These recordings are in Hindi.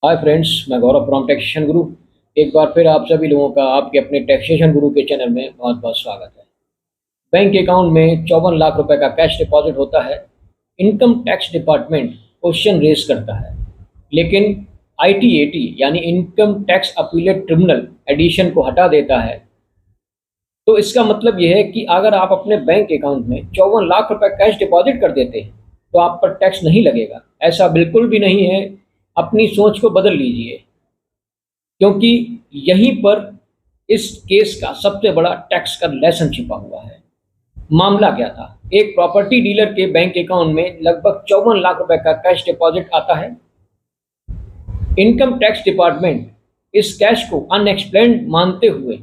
हाय फ्रेंड्स, मैं गौरव फ्रॉम टैक्सेशन गुरु। एक बार फिर आप सभी लोगों का आपके अपने टैक्सेशन गुरु के चैनल में बहुत बहुत स्वागत है। बैंक अकाउंट में 54 लाख रुपए का कैश डिपॉजिट होता है। Income tax department question raise करता है, लेकिन आईटीएटी यानी income tax appellate tribunal addition को हटा देता है। तो इसका मतलब यह है कि अगर आप अपने बैंक अकाउंट में 54 लाख रुपए कैश डिपॉजिट कर देते हैं तो आप पर टैक्स नहीं लगेगा। ऐसा बिल्कुल भी नहीं है। अपनी सोच को बदल लीजिए, क्योंकि यहीं पर इस केस का सबसे बड़ा टैक्स का लेसन छिपा हुआ है। मामला क्या था? एक प्रॉपर्टी डीलर के बैंक अकाउंट में लगभग 54 लाख रुपए का कैश डिपॉजिट आता है। इनकम टैक्स डिपार्टमेंट इस कैश को अनएक्सप्लेन्ड मानते हुए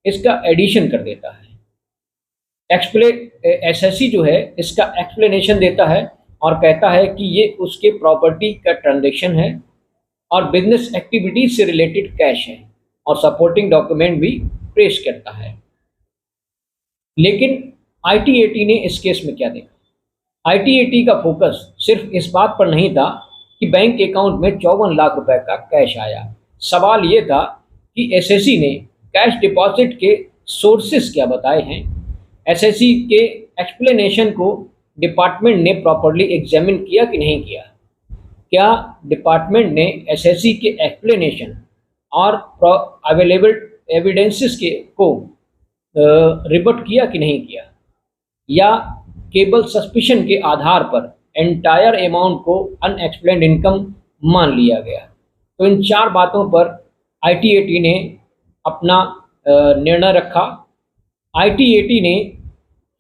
इसका एडिशन कर देता है। एसएससी जो है इसका एक्सप्लेनेशन देता है और कहता है कि ये उसके प्रॉपर्टी का ट्रांजैक्शन है और बिजनेस एक्टिविटीज से रिलेटेड कैश है, और सपोर्टिंग डॉक्यूमेंट भी पेश करता है। लेकिन आईटीएटी ने इस केस में क्या देखा? आईटीएटी का फोकस सिर्फ इस बात पर नहीं था कि बैंक अकाउंट में 54 लाख रुपए का कैश आया। सवाल ये था कि एसएससी ने कैश डिपॉजिट के सोर्सेस क्या बताए हैं। एसएससी के एक्सप्लेनेशन को डिपार्टमेंट ने प्रॉपर्ली एग्जामिन किया कि नहीं किया? क्या डिपार्टमेंट ने एसएससी के एक्सप्लेनेशन और अवेलेबल एविडेंसेस के को रिबट किया कि नहीं किया, या केवल सस्पिशन के आधार पर एंटायर अमाउंट को अनएक्सप्लेन्ड इनकम मान लिया गया? तो इन चार बातों पर आईटीएटी ने अपना निर्णय रखा। आईटीएटी ने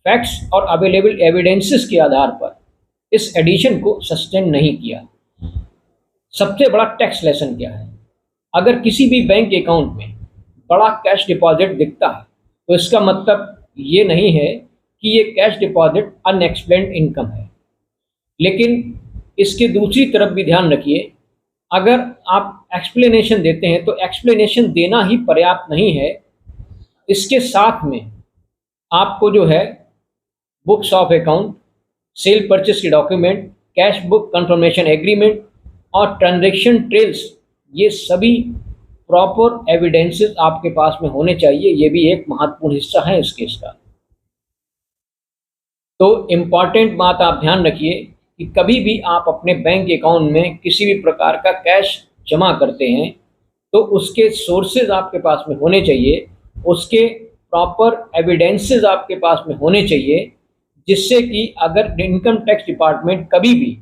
फैक्ट्स और अवेलेबल एविडेंसेस के आधार पर इस एडिशन को सस्टेन नहीं किया। सबसे बड़ा टैक्स लेसन क्या है? अगर किसी भी बैंक अकाउंट में बड़ा कैश डिपॉजिट दिखता है तो इसका मतलब ये नहीं है कि ये कैश डिपॉजिट अनएक्सप्लेन्ड इनकम है। लेकिन इसके दूसरी तरफ भी ध्यान रखिए, अगर आप एक्सप्लेनेशन देते हैं तो एक्सप्लेनेशन देना ही पर्याप्त नहीं है। इसके साथ में आपको जो है books of account, sale purchase के document, cash book confirmation agreement और ट्रांजैक्शन ट्रेल्स, ये सभी प्रॉपर एविडेंसेस आपके पास में होने चाहिए। ये भी एक महत्वपूर्ण हिस्सा है इस केस का। तो इम्पॉर्टेंट बात आप ध्यान रखिए कि कभी भी आप अपने बैंक अकाउंट में किसी भी प्रकार का कैश जमा करते हैं तो उसके सोर्सेज आपके पास में होने चाहिए, उसके प्रॉपर एविडेंसेस आपके पास में होने चाहिए, जिससे कि अगर इनकम टैक्स डिपार्टमेंट कभी भी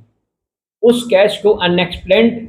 उस कैश को अनएक्सप्लेन्ड